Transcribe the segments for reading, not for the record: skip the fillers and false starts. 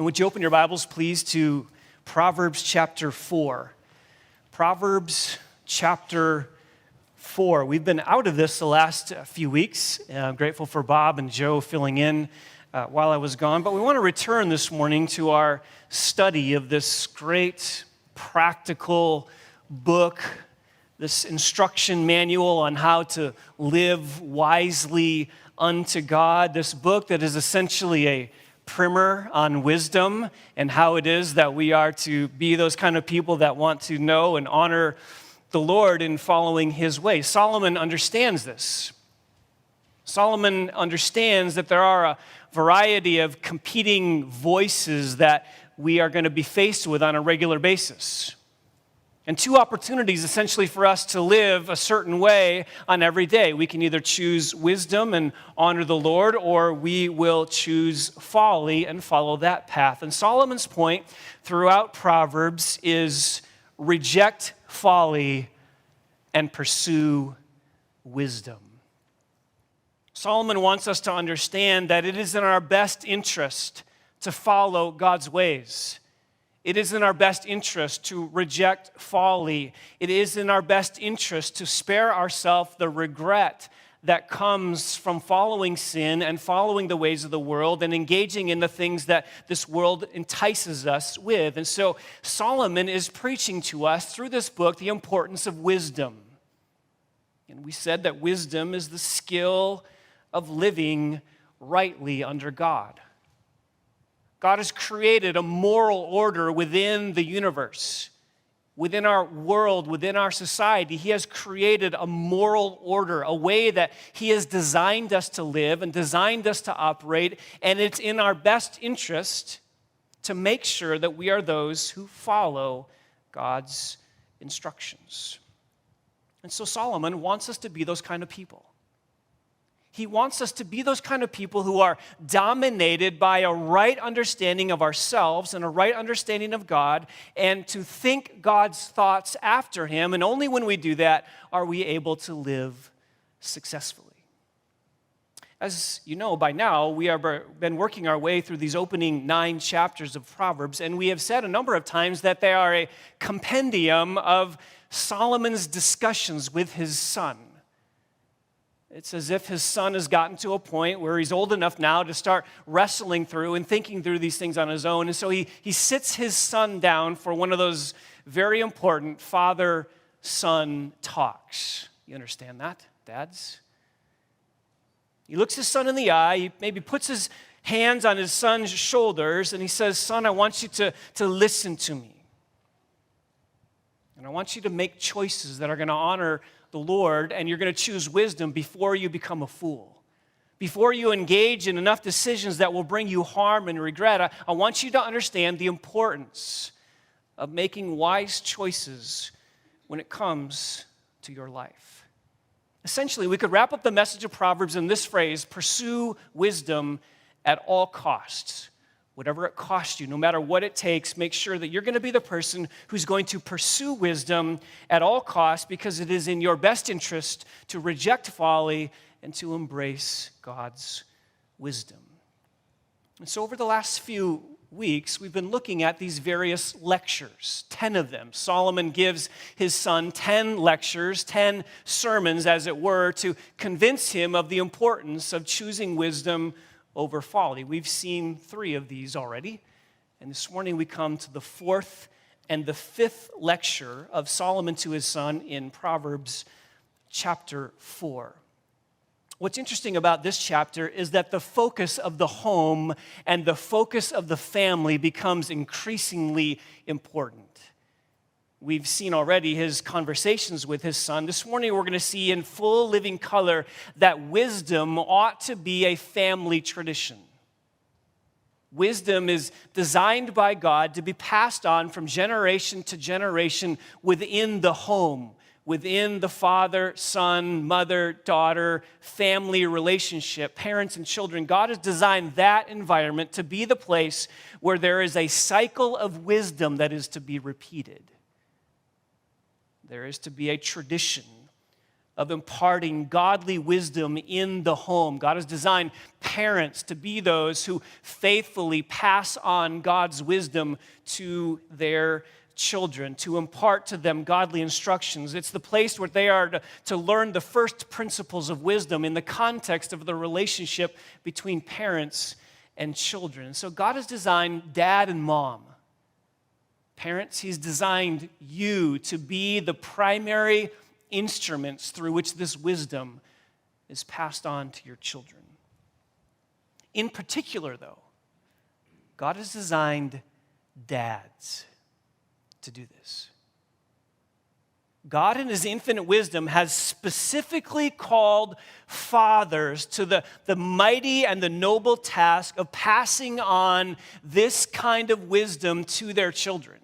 And would you open your Bibles, please, to Proverbs chapter 4. Proverbs chapter 4. We've been out of this the last few weeks. I'm grateful for Bob and Joe filling in while I was gone. But we want to return this morning to our study of this great practical book, this instruction manual on how to live wisely unto God. This book that is essentially a primer on wisdom and how it is that we are to be those kind of people that want to know and honor the Lord in following His way. Solomon understands this. Solomon understands that there are a variety of competing voices that we are going to be faced with on a regular basis. And two opportunities essentially for us to live a certain way on every day. We can either choose wisdom and honor the Lord, or we will choose folly and follow that path. And Solomon's point throughout Proverbs is reject folly and pursue wisdom. Solomon wants us to understand that it is in our best interest to follow God's ways. It is in our best interest to reject folly. It is in our best interest to spare ourselves the regret that comes from following sin and following the ways of the world and engaging in the things that this world entices us with. And so Solomon is preaching to us through this book the importance of wisdom. And we said that wisdom is the skill of living rightly under God. God has created a moral order within the universe, within our world, within our society. He has created a moral order, a way that He has designed us to live and designed us to operate, and it's in our best interest to make sure that we are those who follow God's instructions. And so Solomon wants us to be those kind of people. He wants us to be those kind of people who are dominated by a right understanding of ourselves and a right understanding of God, and to think God's thoughts after Him. And only when we do that are we able to live successfully. As you know by now, we have been working our way through these opening 9 chapters of Proverbs, and we have said a number of times that they are a compendium of Solomon's discussions with his son. It's as if his son has gotten to a point where he's old enough now to start wrestling through and thinking through these things on his own. And so he sits his son down for one of those very important father-son talks. You understand that, dads? He looks his son in the eye. He maybe puts his hands on his son's shoulders, and he says, "Son, I want you to listen to me. And I want you to make choices that are going to honor the Lord, and you're going to choose wisdom before you become a fool. Before you engage in enough decisions that will bring you harm and regret, I want you to understand the importance of making wise choices when it comes to your life." Essentially, we could wrap up the message of Proverbs in this phrase: pursue wisdom at all costs. Whatever it costs you, no matter what it takes, make sure that you're going to be the person who's going to pursue wisdom at all costs, because it is in your best interest to reject folly and to embrace God's wisdom. And so over the last few weeks, we've been looking at these various lectures, 10 of them. Solomon gives his son 10 lectures, 10 sermons, as it were, to convince him of the importance of choosing wisdom over folly. We've seen 3 of these already, and this morning we come to the 4th and the 5th lecture of Solomon to his son in Proverbs chapter 4. What's interesting about this chapter is that the focus of the home and the focus of the family becomes increasingly important. We've seen already his conversations with his son. This morning we're going to see in full living color that wisdom ought to be a family tradition. Wisdom is designed by God to be passed on from generation to generation within the home, within the father, son, mother, daughter, family relationship, parents and children. God has designed that environment to be the place where there is a cycle of wisdom that is to be repeated. There is to be a tradition of imparting godly wisdom in the home. God has designed parents to be those who faithfully pass on God's wisdom to their children, to impart to them godly instructions. It's the place where they are to learn the first principles of wisdom in the context of the relationship between parents and children. So God has designed dad and mom. Parents, He's designed you to be the primary instruments through which this wisdom is passed on to your children. In particular, though, God has designed dads to do this. God in His infinite wisdom has specifically called fathers to the mighty and the noble task of passing on this kind of wisdom to their children.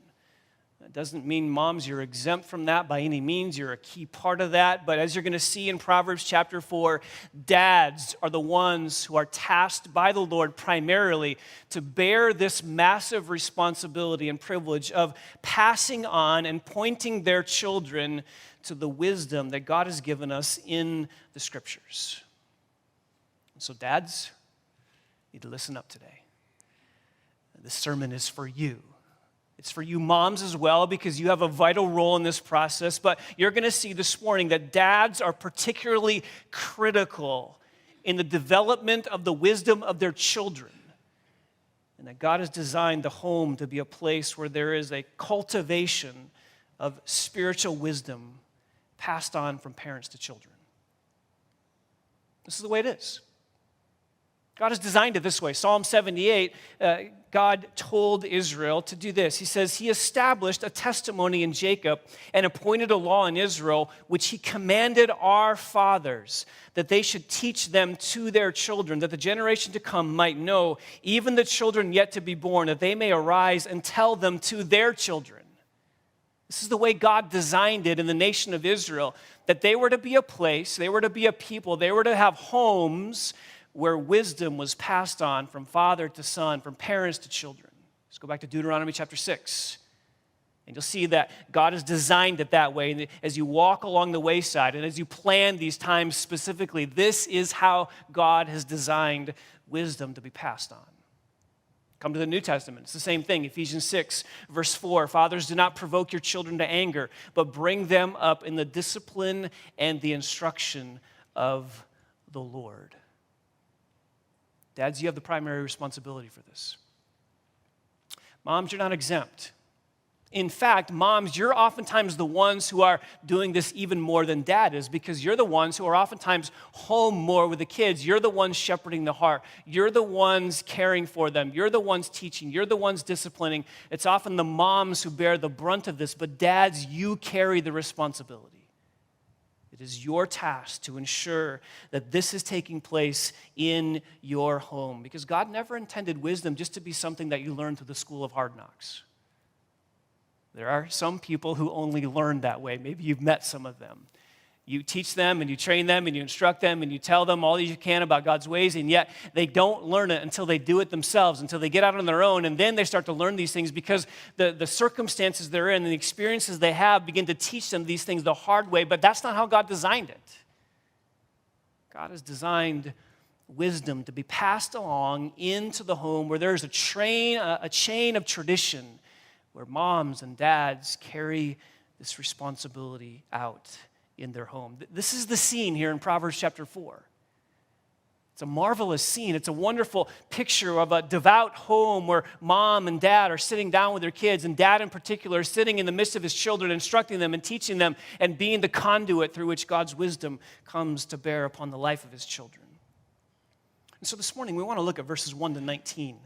That doesn't mean, moms, you're exempt from that by any means. You're a key part of that. But as you're going to see in Proverbs chapter 4, dads are the ones who are tasked by the Lord primarily to bear this massive responsibility and privilege of passing on and pointing their children to the wisdom that God has given us in the Scriptures. So dads, you need to listen up today. This sermon is for you. It's for you moms as well, because you have a vital role in this process. But you're going to see this morning that dads are particularly critical in the development of the wisdom of their children. And that God has designed the home to be a place where there is a cultivation of spiritual wisdom passed on from parents to children. This is the way it is. God has designed it this way. Psalm 78, God told Israel to do this. He says, He established a testimony in Jacob and appointed a law in Israel, which He commanded our fathers, that they should teach them to their children, that the generation to come might know, even the children yet to be born, that they may arise and tell them to their children. This is the way God designed it in the nation of Israel, that they were to be a place, they were to be a people, they were to have homes where wisdom was passed on from father to son, from parents to children. Let's go back to Deuteronomy chapter 6. And you'll see that God has designed it that way. And as you walk along the wayside and as you plan these times specifically, this is how God has designed wisdom to be passed on. Come to the New Testament. It's the same thing. Ephesians 6, verse 4. Fathers, do not provoke your children to anger, but bring them up in the discipline and the instruction of the Lord. Dads, you have the primary responsibility for this. Moms, you're not exempt. In fact, moms, you're oftentimes the ones who are doing this even more than dad is, because you're the ones who are oftentimes home more with the kids. You're the ones shepherding the heart. You're the ones caring for them. You're the ones teaching. You're the ones disciplining. It's often the moms who bear the brunt of this, but dads, you carry the responsibility. It is your task to ensure that this is taking place in your home, because God never intended wisdom just to be something that you learn through the school of hard knocks. There are some people who only learn that way. Maybe you've met some of them. You teach them and you train them and you instruct them and you tell them all you can about God's ways, and yet they don't learn it until they do it themselves, until they get out on their own, and then they start to learn these things because the circumstances they're in and the experiences they have begin to teach them these things the hard way, but that's not how God designed it. God has designed wisdom to be passed along into the home where there's a chain of tradition where moms and dads carry this responsibility out in their home. This is the scene here in Proverbs chapter 4. It's a marvelous scene. It's a wonderful picture of a devout home where mom and dad are sitting down with their kids, and dad in particular is sitting in the midst of his children, instructing them and teaching them and being the conduit through which God's wisdom comes to bear upon the life of his children. And so this morning we want to look at verses 1 to 19.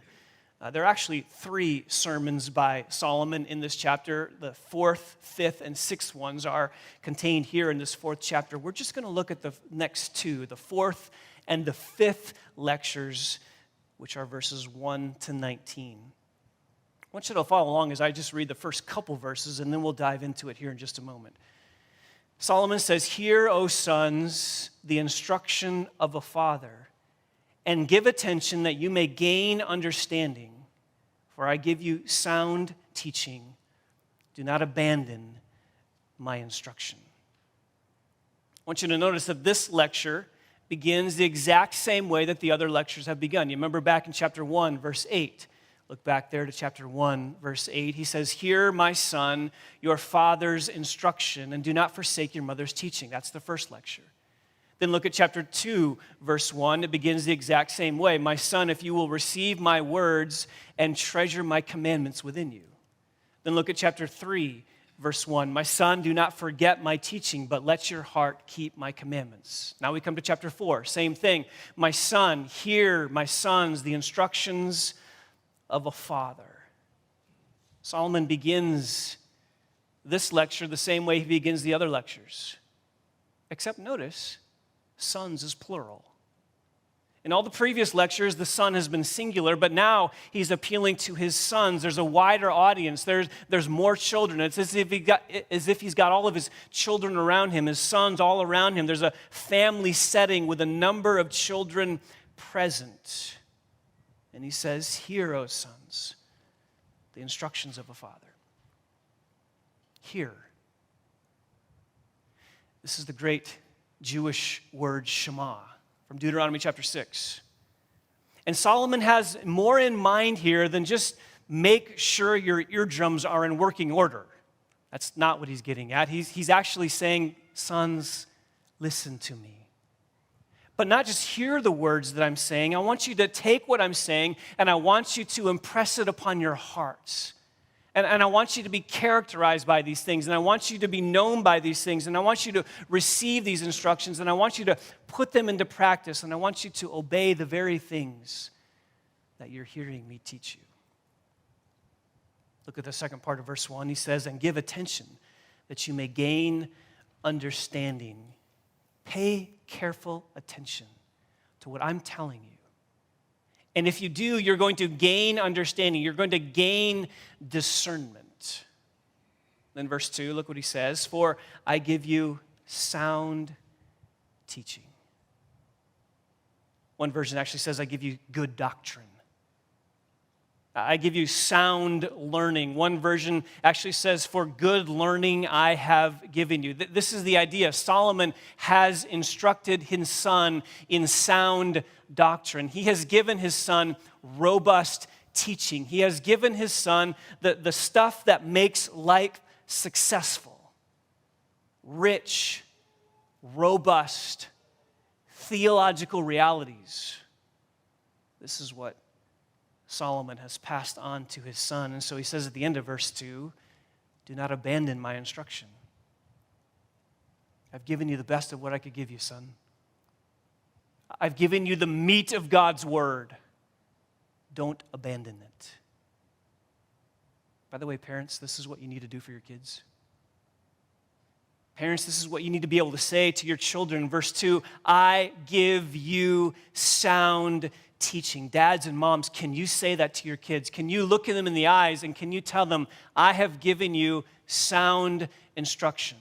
There are actually 3 sermons by Solomon in this chapter. The 4th, 5th, and 6th ones are contained here in this 4th chapter. We're just going to look at the next 2, the 4th and the 5th lectures, which are verses 1 to 19. I want you to follow along as I just read the first couple verses, and then we'll dive into it here in just a moment. Solomon says, "Hear, O sons, the instruction of a father, and give attention that you may gain understanding. For I give you sound teaching. Do not abandon my instruction." want you to notice that this lecture begins the exact same way that the other lectures have begun. You remember back in chapter 1, verse 8. Look back there to chapter 1, verse 8. He says, "Hear, my son, your father's instruction, and do not forsake your mother's teaching." That's the first lecture. Then look at chapter 2, verse 1. It begins the exact same way. "My son, if you will receive my words and treasure my commandments within you." Then look at chapter 3, verse 1. "My son, do not forget my teaching, but let your heart keep my commandments." Now we come to chapter 4, same thing. "My son, hear, my sons, the instructions of a father." Solomon begins this lecture the same way he begins the other lectures. Except notice, sons is plural. In all the previous lectures, the son has been singular, but now he's appealing to his sons. There's a wider audience. There's more children. It's as if he's got all of his children around him, his sons all around him. There's a family setting with a number of children present. And he says, "Hear, O sons, the instructions of a father." Hear. This is the great Jewish word Shema from Deuteronomy chapter 6. And Solomon has more in mind here than just make sure your eardrums are in working order. That's not what he's getting at. He's actually saying, sons, listen to me. But not just hear the words that I'm saying. I want you to take what I'm saying and I want you to impress it upon your hearts. And I want you to be characterized by these things, and I want you to be known by these things, and I want you to receive these instructions, and I want you to put them into practice, and I want you to obey the very things that you're hearing me teach you. Look at the second part of verse 1. He says, "And give attention that you may gain understanding." Pay careful attention to what I'm telling you. And if you do, you're going to gain understanding. You're going to gain discernment. Then verse 2, look what he says. "For I give you sound teaching." One version actually says, "I give you good doctrine." I give you sound learning. One version actually says, "For good learning I have given you." This is the idea. Solomon has instructed his son in sound doctrine. He has given his son robust teaching. He has given his son the stuff that makes life successful, rich, robust, theological realities. This is what Solomon has passed on to his son. And so he says at the end of verse 2, "Do not abandon my instruction." I've given you the best of what I could give you, son. I've given you the meat of God's word. Don't abandon it. By the way, parents, this is what you need to do for your kids. Parents, this is what you need to be able to say to your children. Verse 2, "I give you sound teaching." Dads and moms, can you say that to your kids? Can you look at them in the eyes and can you tell them, "I have given you sound instruction"?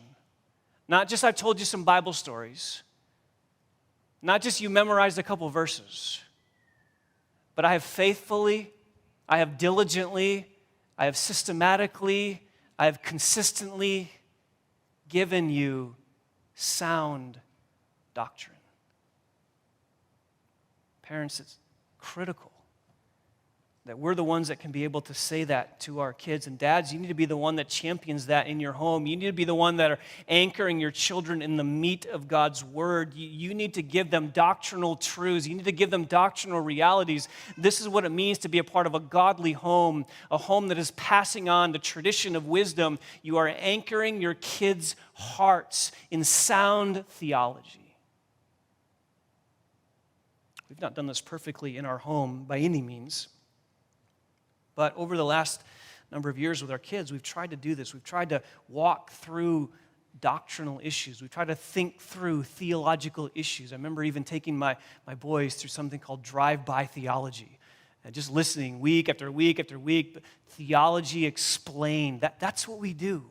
Not just I've told you some Bible stories. Not just you memorized a couple verses. But I have faithfully, I have diligently, I have systematically, I have consistently given you sound doctrine. Parents, it's critical that we're the ones that can be able to say that to our kids. And dads, you need to be the one that champions that in your home. You need to be the one that are anchoring your children in the meat of God's word. You need to give them doctrinal truths. You need to give them doctrinal realities. This is what it means to be a part of a godly home, a home that is passing on the tradition of wisdom. You are anchoring your kids' hearts in sound theology. We've not done this perfectly in our home by any means. But over the last number of years with our kids, we've tried to do this. We've tried to walk through doctrinal issues. We've tried to think through theological issues. I remember even taking my boys through something called drive-by theology. And just listening week after week after week. Theology explained. That's what we do.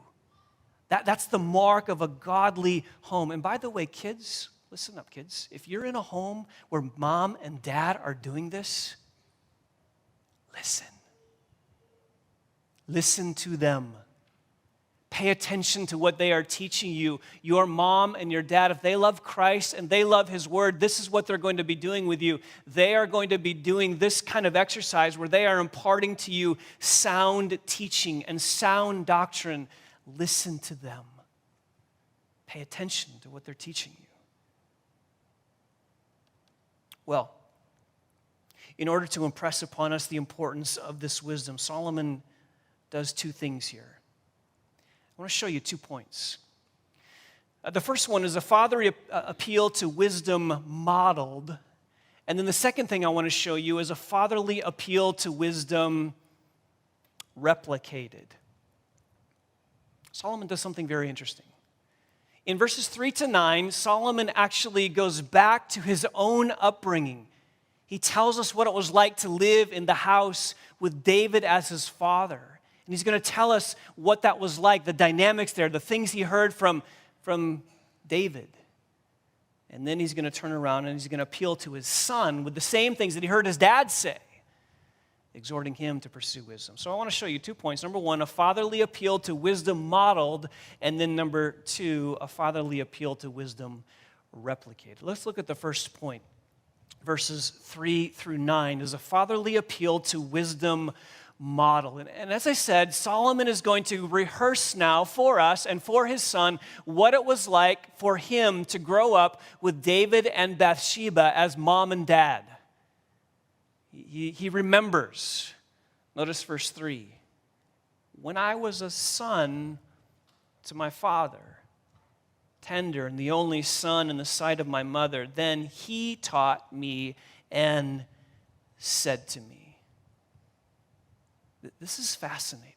That's the mark of a godly home. And by the way, kids, listen up, kids. If you're in a home where mom and dad are doing this, listen. Listen to them. Pay attention to what they are teaching you. Your mom and your dad, if they love Christ and they love his word, this is what they're going to be doing with you. They are going to be doing this kind of exercise where they are imparting to you sound teaching and sound doctrine. Listen to them. Pay attention to what they're teaching you. Well, in order to impress upon us the importance of this wisdom, Solomon does two things here. I want to show you 2 points. The first one is a fatherly appeal to wisdom modeled. And then the second thing I want to show you is a fatherly appeal to wisdom replicated. Solomon does something very interesting. In verses 3 to 9, Solomon actually goes back to his own upbringing. He tells us what it was like to live in the house with David as his father. And he's going to tell us what that was like, the dynamics there, the things he heard from David. And then he's going to turn around and he's going to appeal to his son with the same things that he heard his dad say, exhorting him to pursue wisdom. So I want to show you 2 points. Number 1, a fatherly appeal to wisdom modeled. And then number 2, a fatherly appeal to wisdom replicated. Let's look at the first point. Verses 3 through 9 is a fatherly appeal to wisdom model. And as I said, Solomon is going to rehearse now for us and for his son what it was like for him to grow up with David and Bathsheba as mom and dad. He remembers. Notice verse 3. When I was a son to my father, tender and the only son in the sight of my mother, then he taught me and said to me. This is fascinating.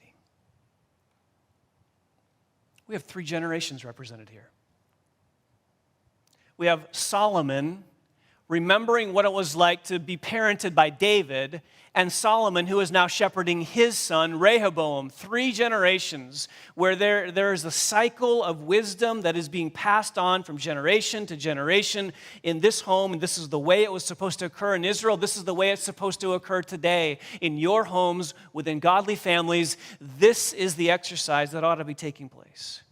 We have 3 generations represented here. We have Solomon remembering what it was like to be parented by David, and Solomon, who is now shepherding his son, Rehoboam. 3 generations where there is a cycle of wisdom that is being passed on from generation to generation in this home, and this is the way it was supposed to occur in Israel. This is the way it's supposed to occur today in your homes, within godly families. This is the exercise that ought to be taking place.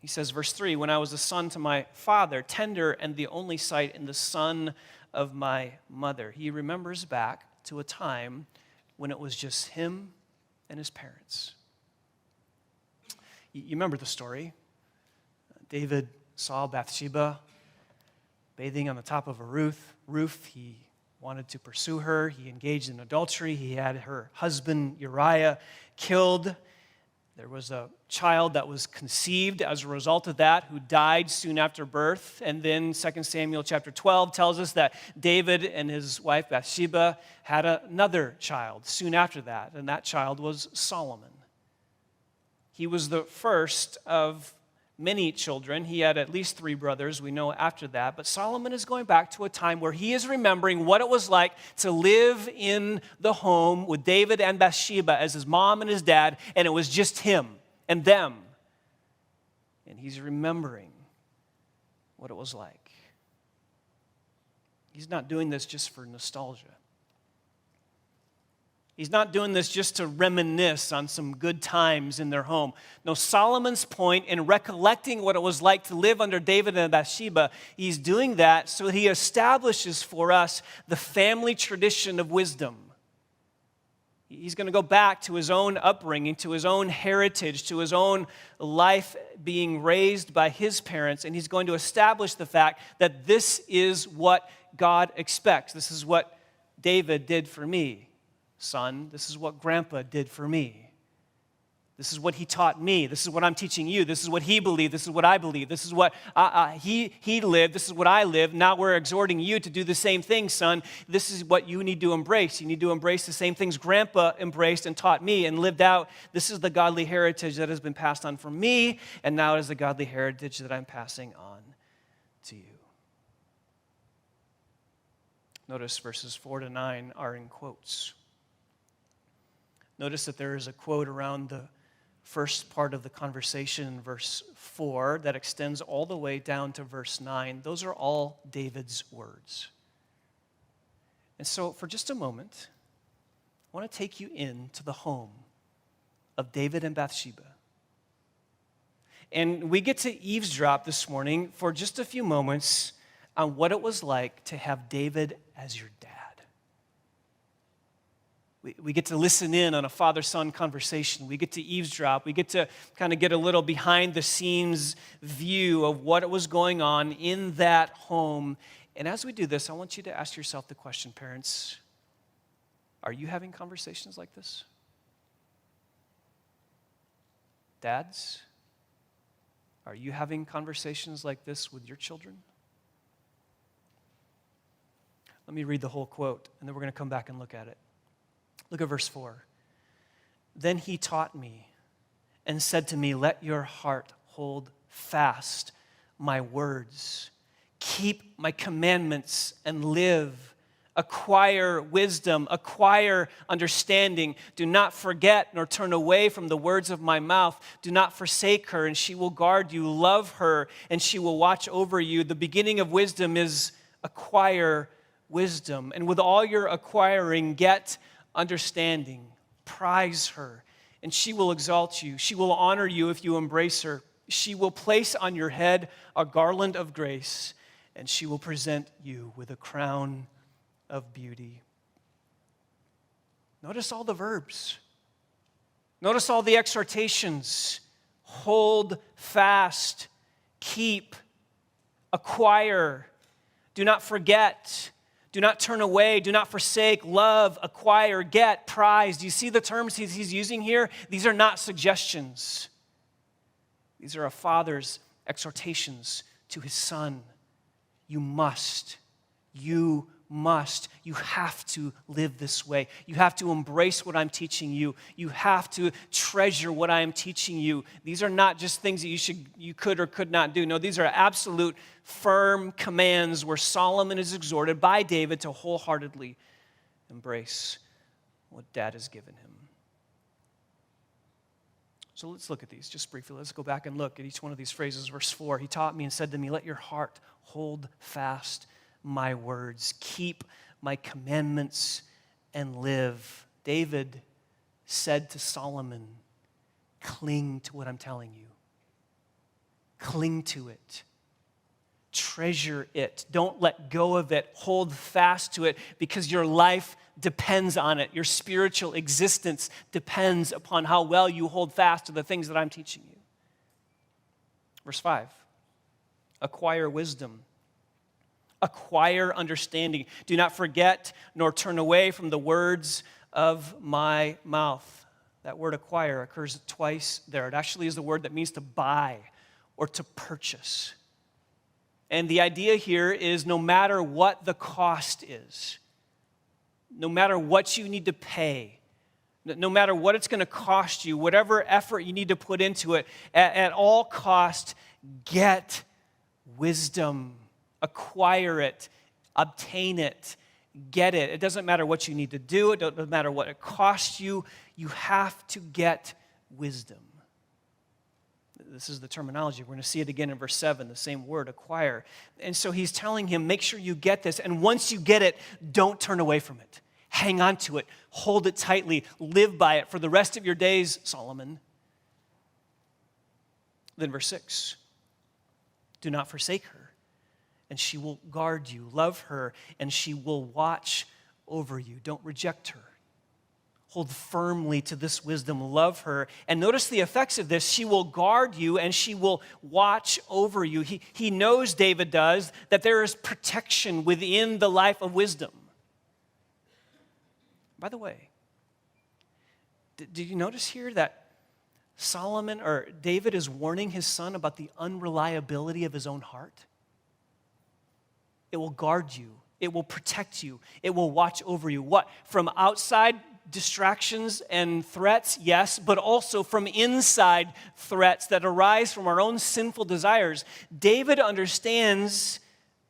He says, verse 3, when I was a son to my father, tender and the only sight in the son of my mother. He remembers back to a time when it was just him and his parents. You remember the story. David saw Bathsheba bathing on the top of a roof. He wanted to pursue her. He engaged in adultery. He had her husband Uriah killed. There was a child that was conceived as a result of that who died soon after birth. And then 2 Samuel chapter 12 tells us that David and his wife Bathsheba had another child soon after that, and that child was Solomon. He was the first of many children. He had at least 3 brothers, we know after that. But Solomon is going back to a time where he is remembering what it was like to live in the home with David and Bathsheba as his mom and his dad, and it was just him and them. And he's remembering what it was like. He's not doing this just for nostalgia. He's not doing this just to reminisce on some good times in their home. No, Solomon's point in recollecting what it was like to live under David and Bathsheba, he's doing that so he establishes for us the family tradition of wisdom. He's going to go back to his own upbringing, to his own heritage, to his own life being raised by his parents, and he's going to establish the fact that this is what God expects. This is what David did for me. Son, this is what Grandpa did for me. This is what he taught me. This is what I'm teaching you. This is what he believed. This is what I believe. This is what he lived. This is what I live. Now we're exhorting you to do the same thing, son. This is what you need to embrace. You need to embrace the same things Grandpa embraced and taught me and lived out. This is the godly heritage that has been passed on from me, and now it is the godly heritage that I'm passing on to you. Notice verses 4 to 9 are in quotes. Notice that there is a quote around the first part of the conversation in verse 4 that extends all the way down to verse 9. Those are all David's words. And so for just a moment, I want to take you into the home of David and Bathsheba. And we get to eavesdrop this morning for just a few moments on what it was like to have David as your dad. We get to listen in on a father-son conversation. We get to eavesdrop. We get to kind of get a little behind-the-scenes view of what was going on in that home. And as we do this, I want you to ask yourself the question, parents, are you having conversations like this? Dads, are you having conversations like this with your children? Let me read the whole quote, and then we're going to come back and look at it. Look at verse 4. Then he taught me and said to me, let your heart hold fast my words. Keep my commandments and live. Acquire wisdom, acquire understanding. Do not forget nor turn away from the words of my mouth. Do not forsake her, and she will guard you. Love her, and she will watch over you. The beginning of wisdom is acquire wisdom. And with all your acquiring, get understanding. Prize her, and she will exalt you. She will honor you if you embrace her. She will place on your head a garland of grace, and she will present you with a crown of beauty. Notice all the verbs. Notice all the exhortations. Hold fast, keep, acquire, do not forget, do not turn away, do not forsake, love, acquire, get, prize. Do you see the terms he's using here? These are not suggestions. These are a father's exhortations to his son. You must, you have to live this way. You have to embrace what I'm teaching you. You have to treasure what I am teaching you. These are not just things that you could or could not do. No, these are absolute firm commands where Solomon is exhorted by David to wholeheartedly embrace what dad has given him. So let's look at these just briefly. Let's go back and look at each one of these phrases. Verse 4, he taught me and said to me, let your heart hold fast my words, keep my commandments and live. David said to Solomon, cling to what I'm telling you. Cling to it. Treasure it. Don't let go of it. Hold fast to it because your life depends on it. Your spiritual existence depends upon how well you hold fast to the things that I'm teaching you. Verse 5, acquire wisdom. Acquire understanding. Do not forget nor turn away from the words of my mouth. That word acquire occurs twice there. It actually is the word that means to buy or to purchase. And the idea here is no matter what the cost is, no matter what you need to pay, no matter what it's going to cost you, whatever effort you need to put into it, at all cost, get wisdom. Acquire it, obtain it, get it. It doesn't matter what you need to do. It doesn't matter what it costs you. You have to get wisdom. This is the terminology. We're going to see it again in verse 7, the same word, acquire. And so he's telling him, make sure you get this. And once you get it, don't turn away from it. Hang on to it. Hold it tightly. Live by it for the rest of your days, Solomon. Then verse 6, do not forsake her, and she will guard you. Love her, and she will watch over you. Don't reject her. Hold firmly to this wisdom. Love her. And notice the effects of this. She will guard you, and she will watch over you. He knows, David does, that there is protection within the life of wisdom. By the way, did you notice here that Solomon or David is warning his son about the unreliability of his own heart? It will guard you. It will protect you. It will watch over you. What? From outside distractions and threats, yes, but also from inside threats that arise from our own sinful desires. David understands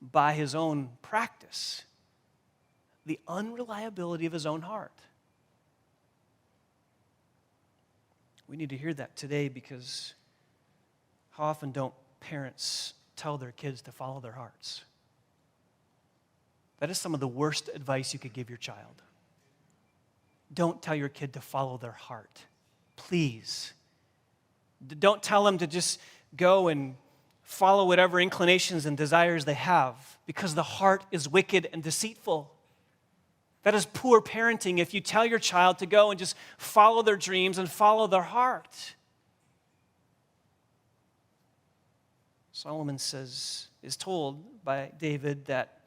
by his own practice the unreliability of his own heart. We need to hear that today because how often don't parents tell their kids to follow their hearts? That is some of the worst advice you could give your child. Don't tell your kid to follow their heart. Please. Don't tell them to just go and follow whatever inclinations and desires they have, because the heart is wicked and deceitful. That is poor parenting if you tell your child to go and just follow their dreams and follow their heart. Solomon is told by David that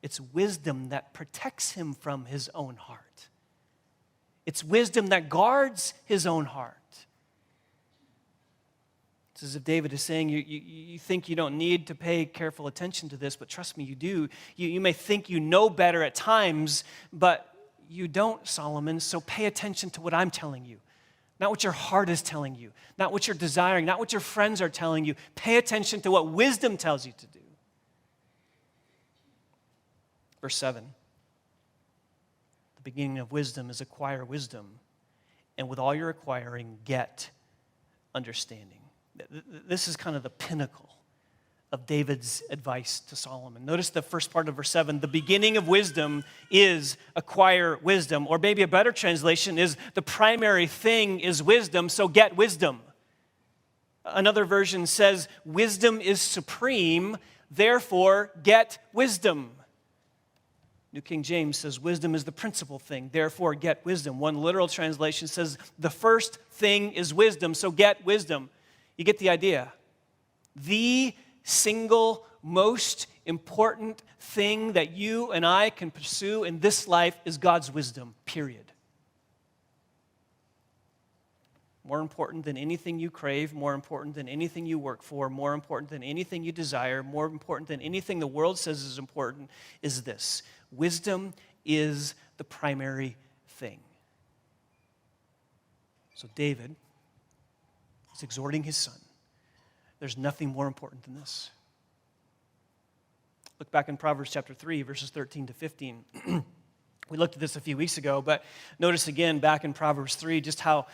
it's wisdom that protects him from his own heart. It's wisdom that guards his own heart. It's as if David is saying, you think you don't need to pay careful attention to this, but trust me, you do. You may think you know better at times, but you don't, Solomon, so pay attention to what I'm telling you. Not what your heart is telling you, not what you're desiring, not what your friends are telling you. Pay attention to what wisdom tells you to do. Verse 7. The beginning of wisdom is acquire wisdom, and with all your acquiring, get understanding. This is kind of the pinnacle of David's advice to Solomon. Notice the first part of verse 7. The beginning of wisdom is acquire wisdom. Or maybe a better translation is the primary thing is wisdom, so get wisdom. Another version says wisdom is supreme, therefore get wisdom. New King James says wisdom is the principal thing, therefore get wisdom. One literal translation says the first thing is wisdom, so get wisdom. You get the idea. The single most important thing that you and I can pursue in this life is God's wisdom, period. More important than anything you crave, more important than anything you work for, more important than anything you desire, more important than anything the world says is important, is this. Wisdom is the primary thing. So David is exhorting his son. There's nothing more important than this. Look back in Proverbs chapter 3, verses 13 to 15. We looked at this a few weeks ago, but notice again back in Proverbs 3 just how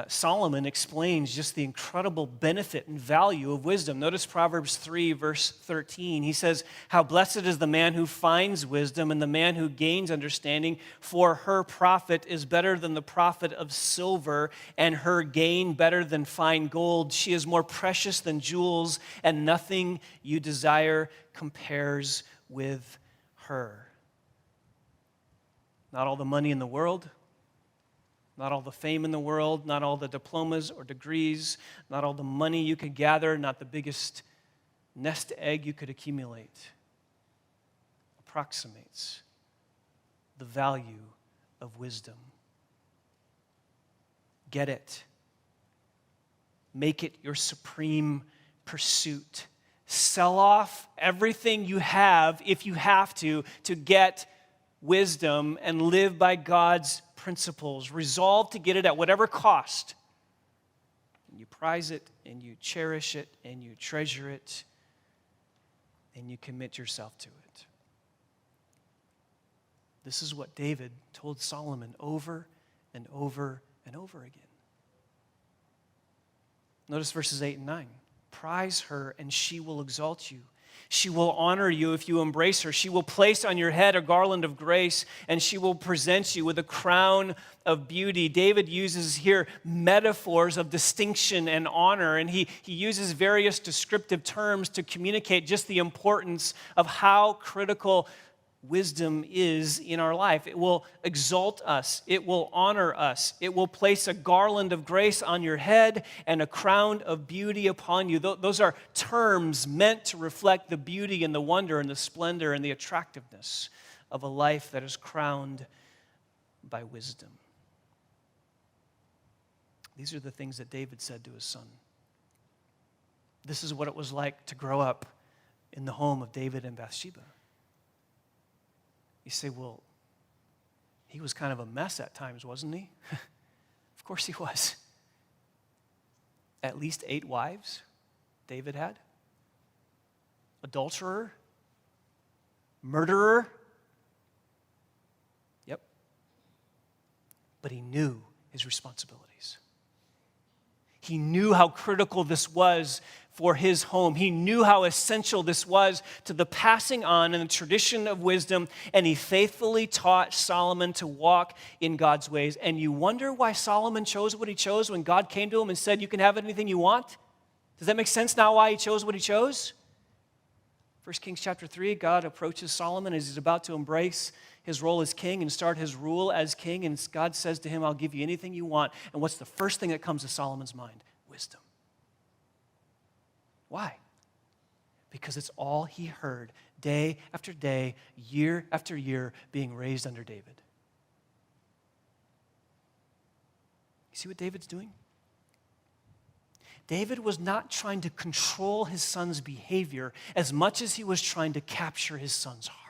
Solomon explains just the incredible benefit and value of wisdom. Notice Proverbs 3, verse 13. He says, how blessed is the man who finds wisdom and the man who gains understanding, for her profit is better than the profit of silver, and her gain better than fine gold. She is more precious than jewels, and nothing you desire compares with her. Not all the money in the world, not all the fame in the world, not all the diplomas or degrees, not all the money you could gather, not the biggest nest egg you could accumulate, approximates the value of wisdom. Get it. Make it your supreme pursuit. Sell off everything you have, if you have to get wisdom and live by God's principles. Resolve to get it at whatever cost. And you prize it, and you cherish it, and you treasure it, and you commit yourself to it. This is what David told Solomon over and over and over again. Notice verses 8 and 9. Prize her, and she will exalt you. She will honor you if you embrace her. She will place on your head a garland of grace, and she will present you with a crown of beauty. David uses here metaphors of distinction and honor, and he uses various descriptive terms to communicate just the importance of how critical wisdom is in our life. It will exalt us. It will honor us. It will place a garland of grace on your head and a crown of beauty upon you. Those are terms meant to reflect the beauty and the wonder and the splendor and the attractiveness of a life that is crowned by wisdom. These are the things that David said to his son. This is what it was like to grow up in the home of David and Bathsheba. You say, well, he was kind of a mess at times, wasn't he? Of course he was. At least 8 wives David had. Adulterer. Murderer. Yep. But he knew his responsibilities. He knew how critical this was for his home. He knew how essential this was to the passing on and the tradition of wisdom, and he faithfully taught Solomon to walk in God's ways. And you wonder why Solomon chose what he chose when God came to him and said, you can have anything you want? Does that make sense now why he chose what he chose? 1 Kings chapter 3, God approaches Solomon as he's about to embrace his role as king and start his rule as king, and God says to him, I'll give you anything you want. And what's the first thing that comes to Solomon's mind? Wisdom. Why? Because it's all he heard day after day, year after year, being raised under David. You see what David's doing? David was not trying to control his son's behavior as much as he was trying to capture his son's heart.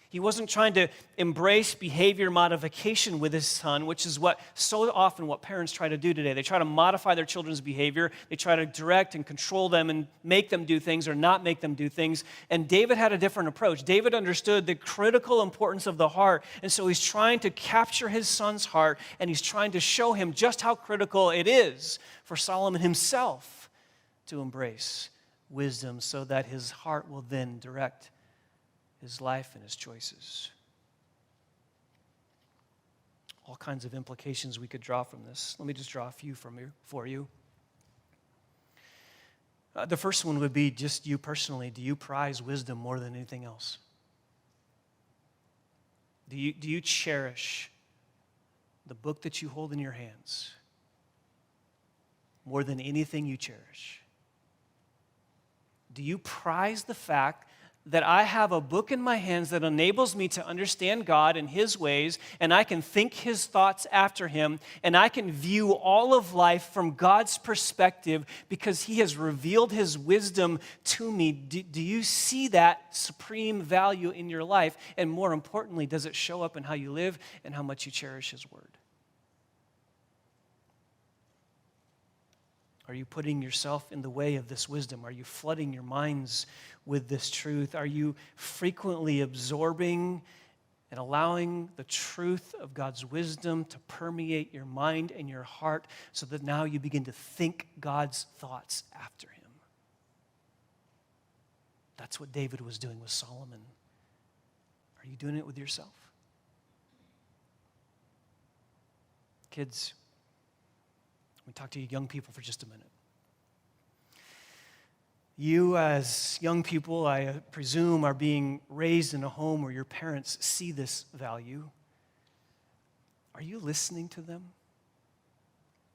He wasn't trying to embrace behavior modification with his son, which is so often what parents try to do today. They try to modify their children's behavior. They try to direct and control them and make them do things or not make them do things. And David had a different approach. David understood the critical importance of the heart. And so he's trying to capture his son's heart, and he's trying to show him just how critical it is for Solomon himself to embrace wisdom so that his heart will then direct his life and his choices. All kinds of implications we could draw from this. Let me just draw a few for you. The first one would be just you personally. Do you prize wisdom more than anything else? Do you cherish the book that you hold in your hands more than anything you cherish? Do you prize the fact that I have a book in my hands that enables me to understand God and His ways, and I can think His thoughts after Him, and I can view all of life from God's perspective because He has revealed His wisdom to me? Do you see that supreme value in your life? And more importantly, does it show up in how you live and how much you cherish His Word? Are you putting yourself in the way of this wisdom? Are you flooding your minds with this truth? Are you frequently absorbing and allowing the truth of God's wisdom to permeate your mind and your heart so that now you begin to think God's thoughts after Him? That's what David was doing with Solomon. Are you doing it with yourself? Kids, let me talk to you young people for just a minute. You as young people, I presume, are being raised in a home where your parents see this value. Are you listening to them?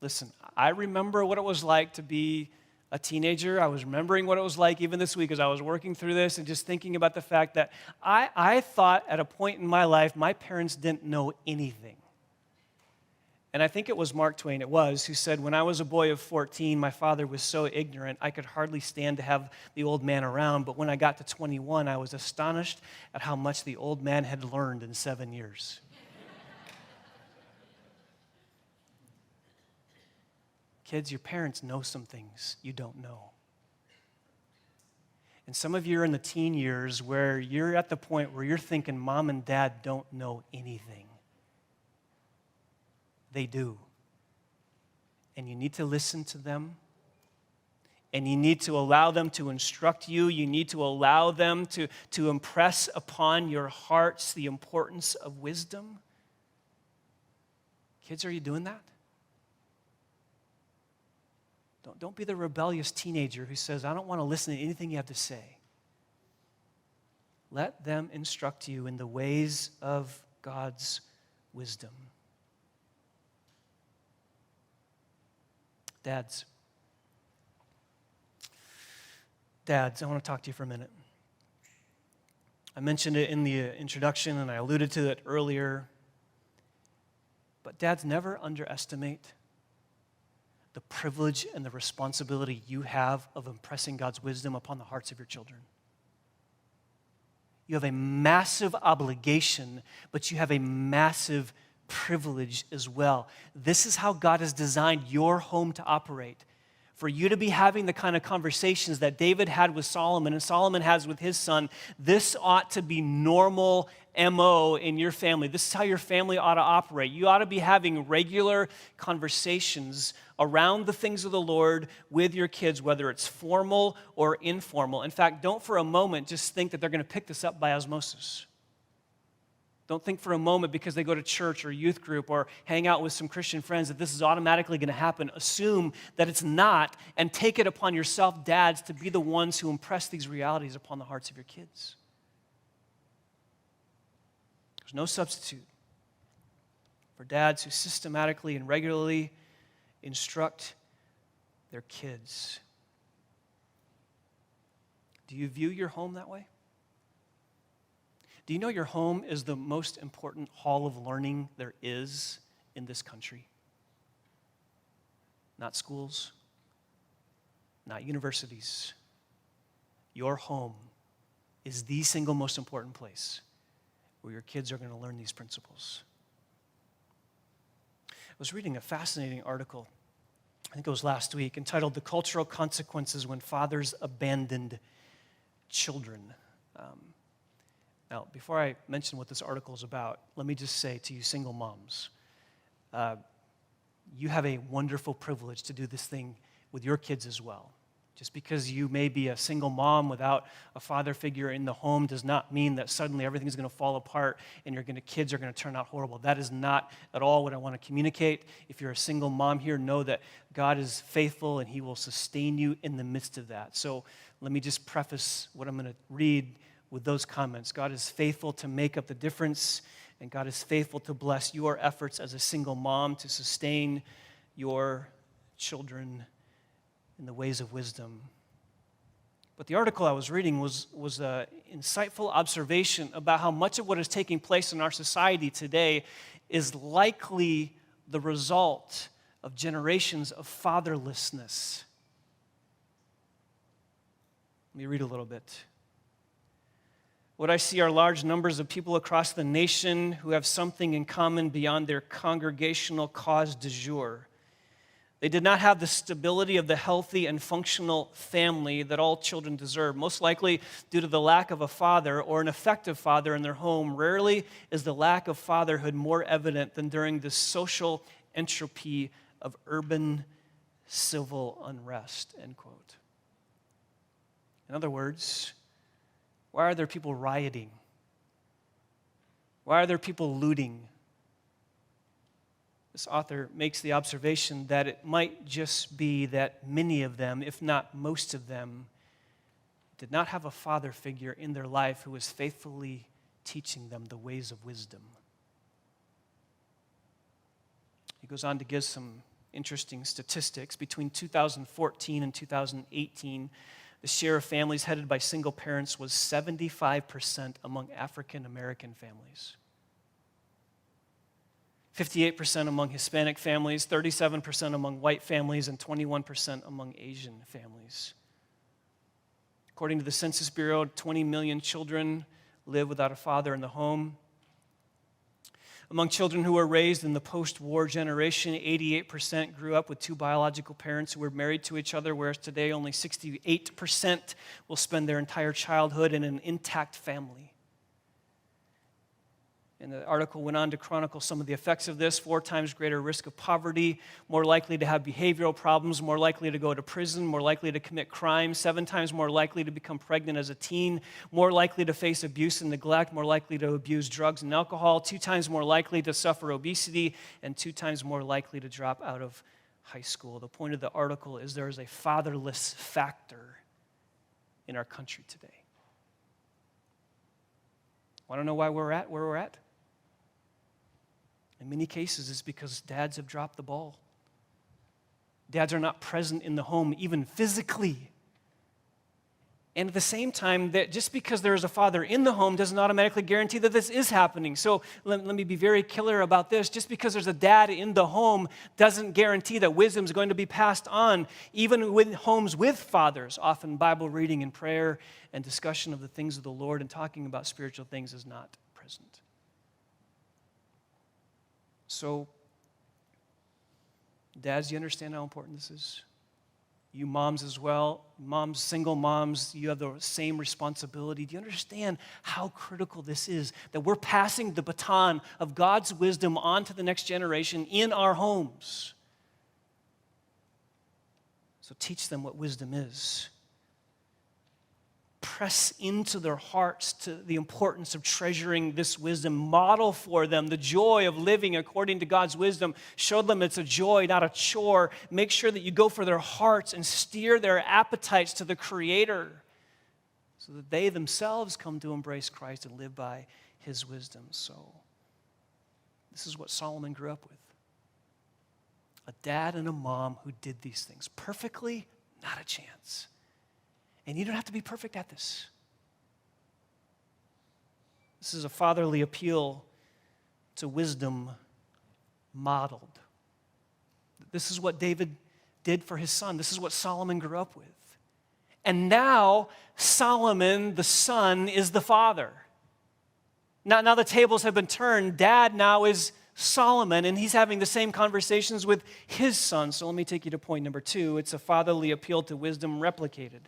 Listen, I remember what it was like to be a teenager. I was remembering what it was like even this week as I was working through this and just thinking about the fact that I thought at a point in my life my parents didn't know anything. And I think it was Mark Twain, who said, when I was a boy of 14, my father was so ignorant, I could hardly stand to have the old man around. But when I got to 21, I was astonished at how much the old man had learned in 7 years. Kids, your parents know some things you don't know. And some of you are in the teen years where you're at the point where you're thinking mom and dad don't know anything. They do. And you need to listen to them. And you need to allow them to instruct you. You need to allow them to impress upon your hearts the importance of wisdom. Kids, are you doing that? Don't be the rebellious teenager who says, I don't want to listen to anything you have to say. Let them instruct you in the ways of God's wisdom. Dads, I want to talk to you for a minute. I mentioned it in the introduction, and I alluded to it earlier. But dads, never underestimate the privilege and the responsibility you have of impressing God's wisdom upon the hearts of your children. You have a massive obligation, but you have a massive privilege as well. This is how God has designed your home to operate. For you to be having the kind of conversations that David had with Solomon and Solomon has with his son, this ought to be normal MO in your family. This is how your family ought to operate. You ought to be having regular conversations around the things of the Lord with your kids, whether it's formal or informal. In fact, don't for a moment just think that they're going to pick this up by osmosis. Don't think for a moment because they go to church or youth group or hang out with some Christian friends that this is automatically going to happen. Assume that it's not, and take it upon yourself, dads, to be the ones who impress these realities upon the hearts of your kids. There's no substitute for dads who systematically and regularly instruct their kids. Do you view your home that way? Do you know your home is the most important hall of learning there is in this country? Not schools, not universities. Your home is the single most important place where your kids are going to learn these principles. I was reading a fascinating article, I think it was last week, entitled "The Cultural Consequences When Fathers Abandoned Children." Now, before I mention what this article is about, let me just say to you single moms, you have a wonderful privilege to do this thing with your kids as well. Just because you may be a single mom without a father figure in the home does not mean that suddenly everything's going to fall apart and your kids are going to turn out horrible. That is not at all what I want to communicate. If you're a single mom here, know that God is faithful and He will sustain you in the midst of that. So let me just preface what I'm going to read with those comments. God is faithful to make up the difference, and God is faithful to bless your efforts as a single mom to sustain your children in the ways of wisdom. But the article I was reading was an insightful observation about how much of what is taking place in our society today is likely the result of generations of fatherlessness. Let me read a little bit. What I see are large numbers of people across the nation who have something in common beyond their congregational cause du jour. They did not have the stability of the healthy and functional family that all children deserve, most likely due to the lack of a father or an effective father in their home. Rarely is the lack of fatherhood more evident than during the social entropy of urban civil unrest, end quote. In other words, why are there people rioting? Why are there people looting? This author makes the observation that it might just be that many of them, if not most of them, did not have a father figure in their life who was faithfully teaching them the ways of wisdom. He goes on to give some interesting statistics. Between 2014 and 2018, the share of families headed by single parents was 75% among African American families, 58% among Hispanic families, 37% among white families, and 21% among Asian families. According to the Census Bureau, 20 million children live without a father in the home. Among children who were raised in the post-war generation, 88% grew up with two biological parents who were married to each other, whereas today only 68% will spend their entire childhood in an intact family. And the article went on to chronicle some of the effects of this: 4 times greater risk of poverty, more likely to have behavioral problems, more likely to go to prison, more likely to commit crime, 7 times more likely to become pregnant as a teen, more likely to face abuse and neglect, more likely to abuse drugs and alcohol, 2 times more likely to suffer obesity, and 2 times more likely to drop out of high school. The point of the article is there is a fatherless factor in our country today. Want to know why we're at where we're at? In many cases, it's because dads have dropped the ball. Dads are not present in the home, even physically. And at the same time, that just because there is a father in the home doesn't automatically guarantee that this is happening. So let me be very clear about this. Just because there's a dad in the home doesn't guarantee that wisdom is going to be passed on. Even with homes with fathers, often Bible reading and prayer and discussion of the things of the Lord and talking about spiritual things is not present. So, dads, you understand how important this is? You moms as well, moms, single moms, you have the same responsibility. Do you understand how critical this is? That we're passing the baton of God's wisdom on to the next generation in our homes. So teach them what wisdom is. press into their hearts to the importance of treasuring this wisdom. Model for them the joy of living according to God's wisdom. Show them it's a joy, not a chore. Make sure that you go for their hearts and steer their appetites to the Creator so that they themselves come to embrace Christ and live by His wisdom. So this is what Solomon grew up with. A dad and a mom who did these things perfectly, not a chance. And you don't have to be perfect at this. This is a fatherly appeal to wisdom modeled. This is what David did for his son. This is what Solomon grew up with. And now Solomon, the son, is the father. Now the tables have been turned. Dad now is Solomon, and he's having the same conversations with his son. So let me take you to point number 2. It's a fatherly appeal to wisdom replicated.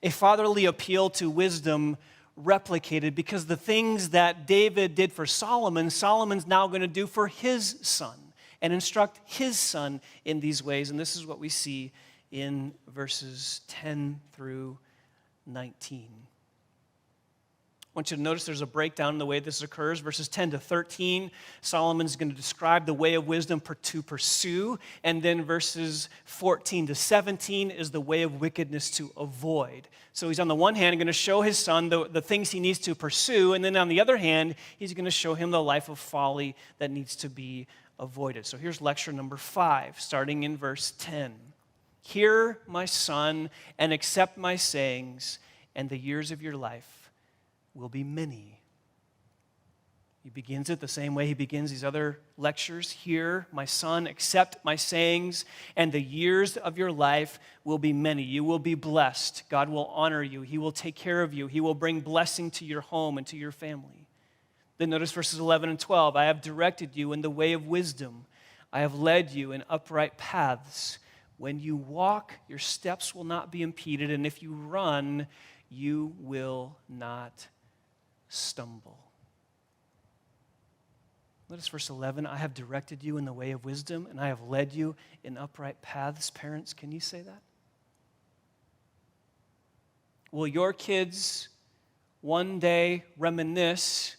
A fatherly appeal to wisdom replicated, because the things that David did for Solomon, Solomon's now going to do for his son and instruct his son in these ways. And this is what we see in verses 10 through 19. I want you to notice there's a breakdown in the way this occurs. Verses 10 to 13, Solomon's going to describe the way of wisdom to pursue. And then verses 14 to 17 is the way of wickedness to avoid. So he's on the one hand going to show his son the things he needs to pursue. And then on the other hand, he's going to show him the life of folly that needs to be avoided. So here's lecture number 5, starting in verse 10. Hear, my son, and accept my sayings, and the years of your life will be many. He begins it the same way he begins these other lectures. Hear, my son, accept my sayings, and the years of your life will be many. You will be blessed. God will honor you. He will take care of you. He will bring blessing to your home and to your family. Then notice verses 11 and 12. I have directed you in the way of wisdom. I have led you in upright paths. When you walk, your steps will not be impeded, and if you run, you will not stumble. Notice verse 11, I have directed you in the way of wisdom, and I have led you in upright paths. Parents, can you say that? Will your kids one day reminisce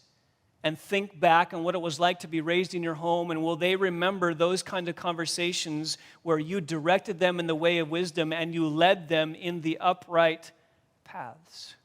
and think back on what it was like to be raised in your home, and will they remember those kind of conversations where you directed them in the way of wisdom and you led them in the upright paths?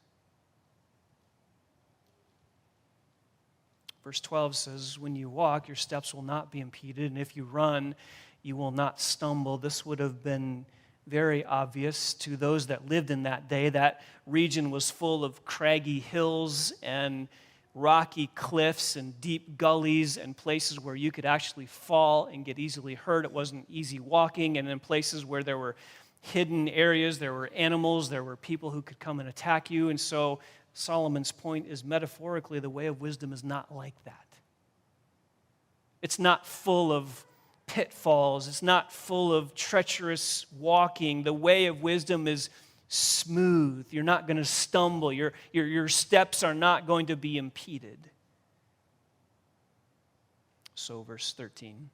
Verse 12 says, when you walk, your steps will not be impeded, and if you run, you will not stumble. This would have been very obvious to those that lived in that day. That region was full of craggy hills and rocky cliffs and deep gullies and places where you could actually fall and get easily hurt. It wasn't easy walking, and in places where there were hidden areas, there were animals, there were people who could come and attack you, and so Solomon's point is metaphorically the way of wisdom is not like that. It's not full of pitfalls. It's not full of treacherous walking. The way of wisdom is smooth. You're not going to stumble. Your steps are not going to be impeded. So verse 13.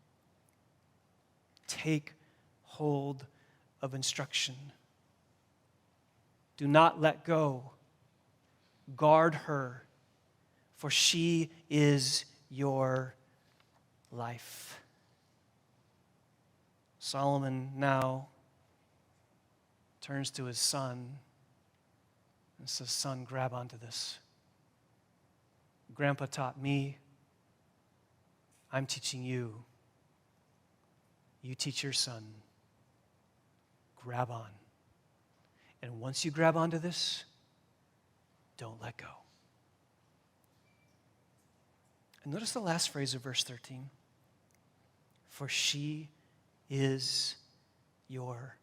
Take hold of instruction. Do not let go. Guard her, for she is your life. Solomon now turns to his son and says, son, grab onto this. Grandpa taught me. I'm teaching you. You teach your son. Grab on. And once you grab onto this, don't let go. And notice the last phrase of verse 13. For she is your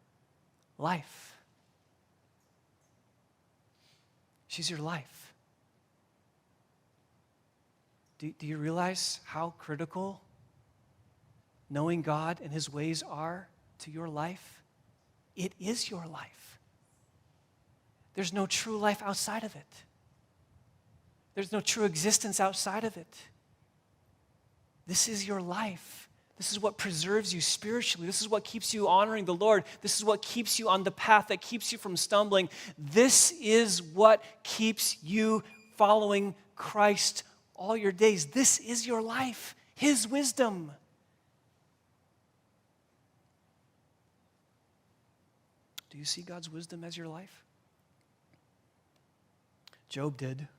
life. She's your life. Do you realize how critical knowing God and His ways are to your life? It is your life. There's no true life outside of it. There's no true existence outside of it. This is your life. This is what preserves you spiritually. This is what keeps you honoring the Lord. This is what keeps you on the path that keeps you from stumbling. This is what keeps you following Christ all your days. This is your life, His wisdom. Do you see God's wisdom as your life? Job did.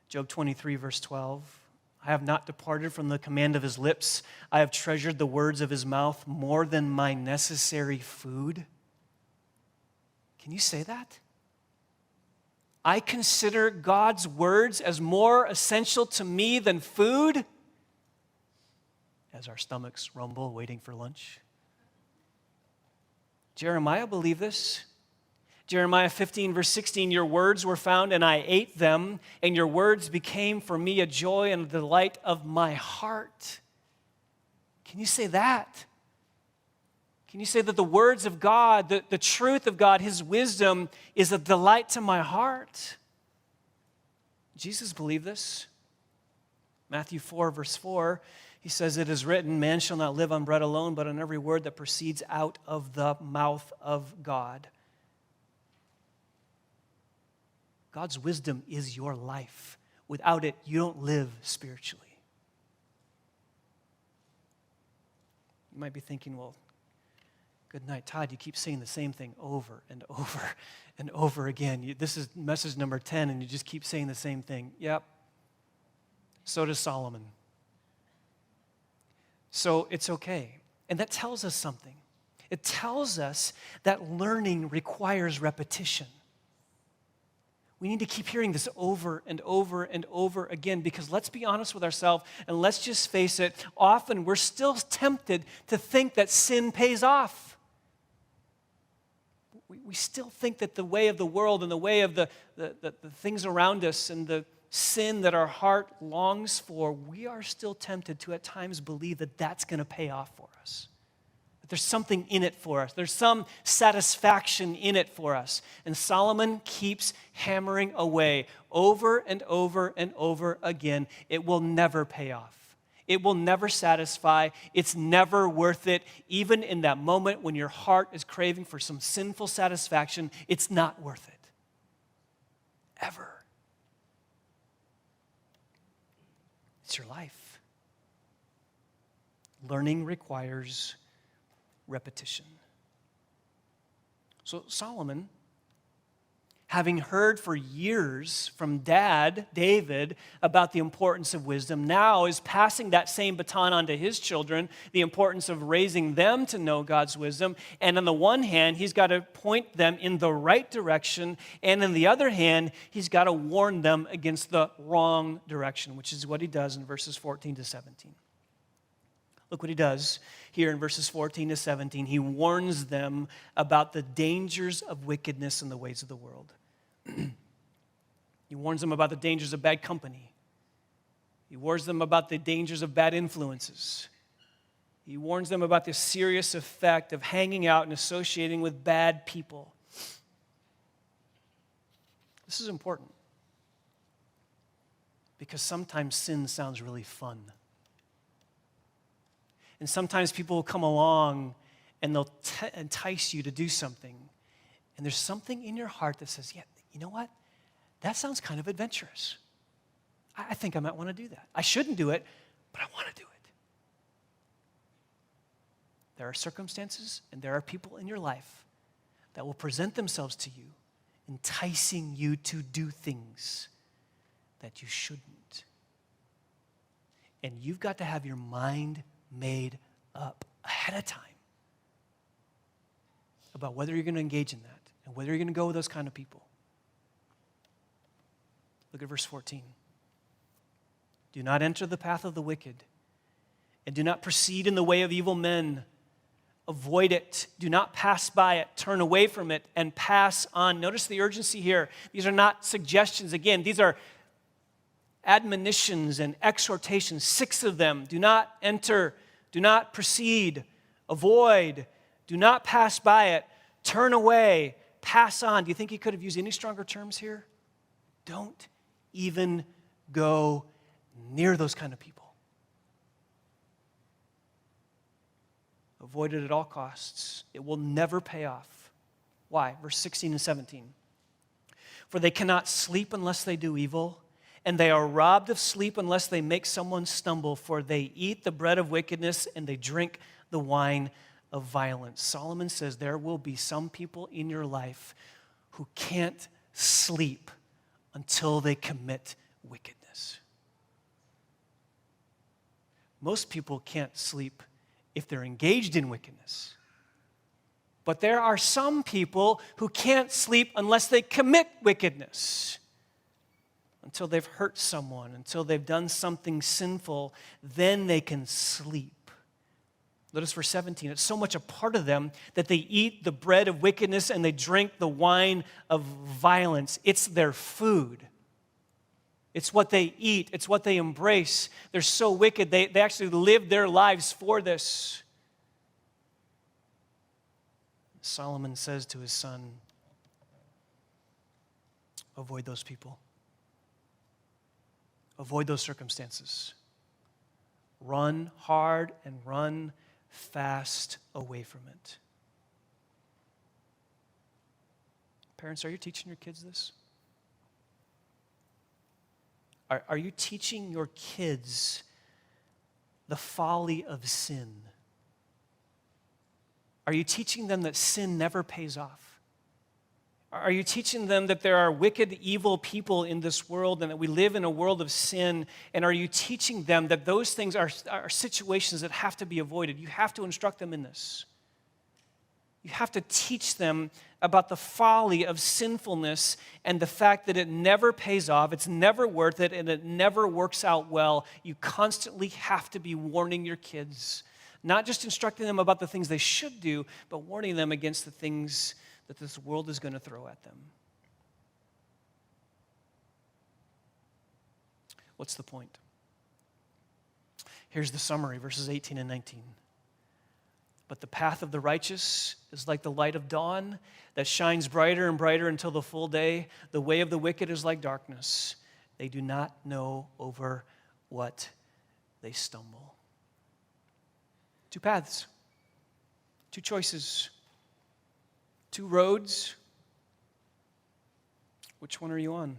Job 23, verse 12. I have not departed from the command of his lips. I have treasured the words of his mouth more than my necessary food. Can you say that? I consider God's words as more essential to me than food, as our stomachs rumble waiting for lunch. Jeremiah believed this. Jeremiah 15, verse 16, your words were found and I ate them, and your words became for me a joy and a delight of my heart. Can you say that? Can you say that the words of God, the truth of God, His wisdom is a delight to my heart? Jesus believed this. Matthew 4, verse 4, He says, it is written, man shall not live on bread alone, but on every word that proceeds out of the mouth of God. God's wisdom is your life. Without it, you don't live spiritually. You might be thinking, well, good night, Todd. You keep saying the same thing over and over and over again. This is message number 10, and you just keep saying the same thing. Yep. So does Solomon. So it's okay. And that tells us something. It tells us that learning requires repetition. We need to keep hearing this over and over and over again, because let's be honest with ourselves and let's just face it, often we're still tempted to think that sin pays off. We still think that the way of the world and the way of the things around us and the sin that our heart longs for, we are still tempted to at times believe that that's going to pay off for us. There's something in it for us. There's some satisfaction in it for us. And Solomon keeps hammering away over and over and over again. It will never pay off. It will never satisfy. It's never worth it. Even in that moment when your heart is craving for some sinful satisfaction, it's not worth it. Ever. It's your life. Learning requires repetition. So Solomon, having heard for years from Dad, David, about the importance of wisdom, now is passing that same baton on to his children, the importance of raising them to know God's wisdom. And on the one hand, he's got to point them in the right direction, and on the other hand, he's got to warn them against the wrong direction, which is what he does in verses 14 to 17. Look what he does here in verses 14 to 17. He warns them about the dangers of wickedness in the ways of the world. He warns them about the dangers of bad company. He warns them about the dangers of bad influences. He warns them about the serious effect of hanging out and associating with bad people. This is important because sometimes sin sounds really fun. And sometimes people will come along and they'll entice you to do something. And there's something in your heart that says, yeah, you know what? That sounds kind of adventurous. I think I might want to do that. I shouldn't do it, but I want to do it. There are circumstances and there are people in your life that will present themselves to you, enticing you to do things that you shouldn't. And you've got to have your mind made up ahead of time about whether you're going to engage in that and whether you're going to go with those kind of people. Look at verse 14. Do not enter the path of the wicked, and do not proceed in the way of evil men. Avoid it. Do not pass by it. Turn away from it and pass on. Notice the urgency here. These are not suggestions. Again, these are admonitions and exhortations, 6 of them. Do not enter, do not proceed, avoid, do not pass by it, turn away, pass on. Do you think he could have used any stronger terms here? Don't even go near those kind of people. Avoid it at all costs. It will never pay off. Why? Verse 16 and 17. For they cannot sleep unless they do evil, and they are robbed of sleep unless they make someone stumble, for they eat the bread of wickedness and they drink the wine of violence. Solomon says there will be some people in your life who can't sleep until they commit wickedness. Most people can't sleep if they're engaged in wickedness. But there are some people who can't sleep unless they commit wickedness. Until they've hurt someone, until they've done something sinful, then they can sleep. Notice verse 17. It's so much a part of them that they eat the bread of wickedness and they drink the wine of violence. It's their food. It's what they eat. It's what they embrace. They're so wicked, they actually live their lives for this. Solomon says to his son, avoid those people. Avoid those circumstances. Run hard and run fast away from it. Parents, are you teaching your kids this? Are you teaching your kids the folly of sin? Are you teaching them that sin never pays off? Are you teaching them that there are wicked, evil people in this world and that we live in a world of sin? And are you teaching them that those things are situations that have to be avoided? You have to instruct them in this. You have to teach them about the folly of sinfulness and the fact that it never pays off, it's never worth it, and it never works out well. You constantly have to be warning your kids, not just instructing them about the things they should do, but warning them against the things that this world is going to throw at them. What's the point? Here's the summary, verses 18 and 19. But the path of the righteous is like the light of dawn that shines brighter and brighter until the full day. The way of the wicked is like darkness. They do not know over what they stumble. Two paths, two choices, two roads. Which one are you on?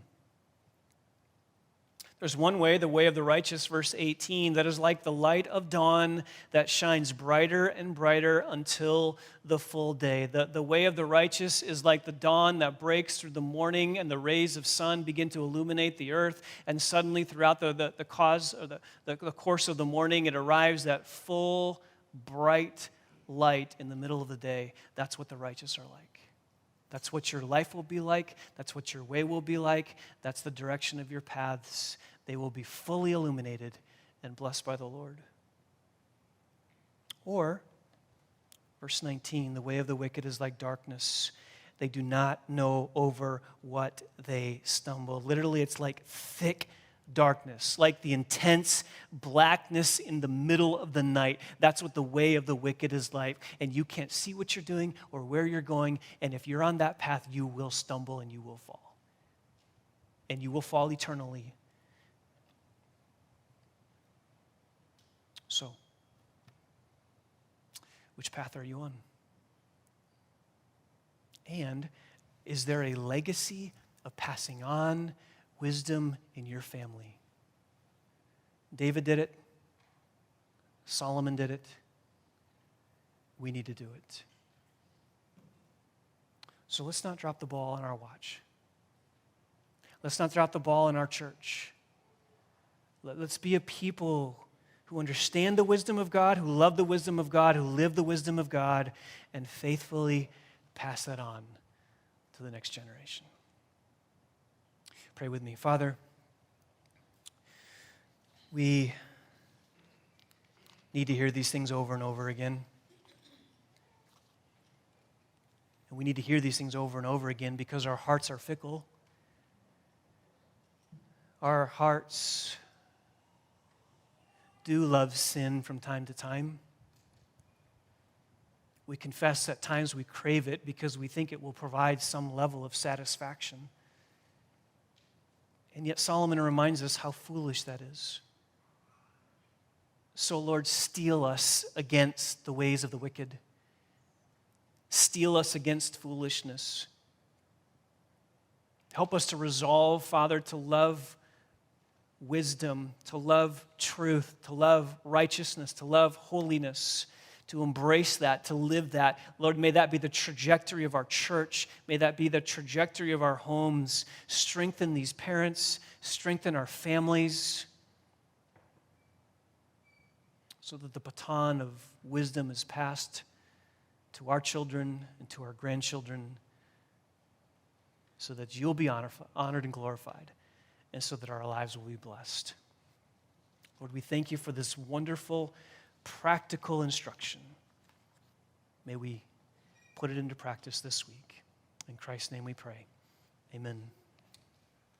There's one way, the way of the righteous, verse 18, that is like the light of dawn that shines brighter and brighter until the full day. The way of the righteous is like the dawn that breaks through the morning and the rays of sun begin to illuminate the earth, and suddenly throughout the course of the morning, it arrives that full, bright light in the middle of the day. That's what the righteous are like. That's what your life will be like. That's what your way will be like. That's the direction of your paths. They will be fully illuminated and blessed by the Lord. Or, verse 19, the way of the wicked is like darkness. They do not know over what they stumble. Literally, it's like thick darkness, like the intense blackness in the middle of the night. That's what the way of the wicked is like. And you can't see what you're doing or where you're going. And if you're on that path, you will stumble and you will fall. And you will fall eternally. So, which path are you on? And is there a legacy of passing on wisdom in your family? David did it. Solomon did it. We need to do it. So let's not drop the ball on our watch. Let's not drop the ball in our church. Let's be a people who understand the wisdom of God, who love the wisdom of God, who live the wisdom of God, and faithfully pass that on to the next generation. Pray with me. Father, we need to hear these things over and over again. And we need to hear these things over and over again because our hearts are fickle. Our hearts do love sin from time to time. We confess at times we crave it because we think it will provide some level of satisfaction. And yet Solomon reminds us how foolish that is. So, Lord, steel us against the ways of the wicked. Steel us against foolishness. Help us to resolve, Father, to love wisdom, to love truth, to love righteousness, to love holiness, to embrace that, to live that. Lord, may that be the trajectory of our church. May that be the trajectory of our homes. Strengthen these parents, strengthen our families, so that the baton of wisdom is passed to our children and to our grandchildren, so that you'll be honored and glorified, and so that our lives will be blessed. Lord, we thank you for this wonderful, practical instruction. May we put it into practice this week. In Christ's name we pray. Amen.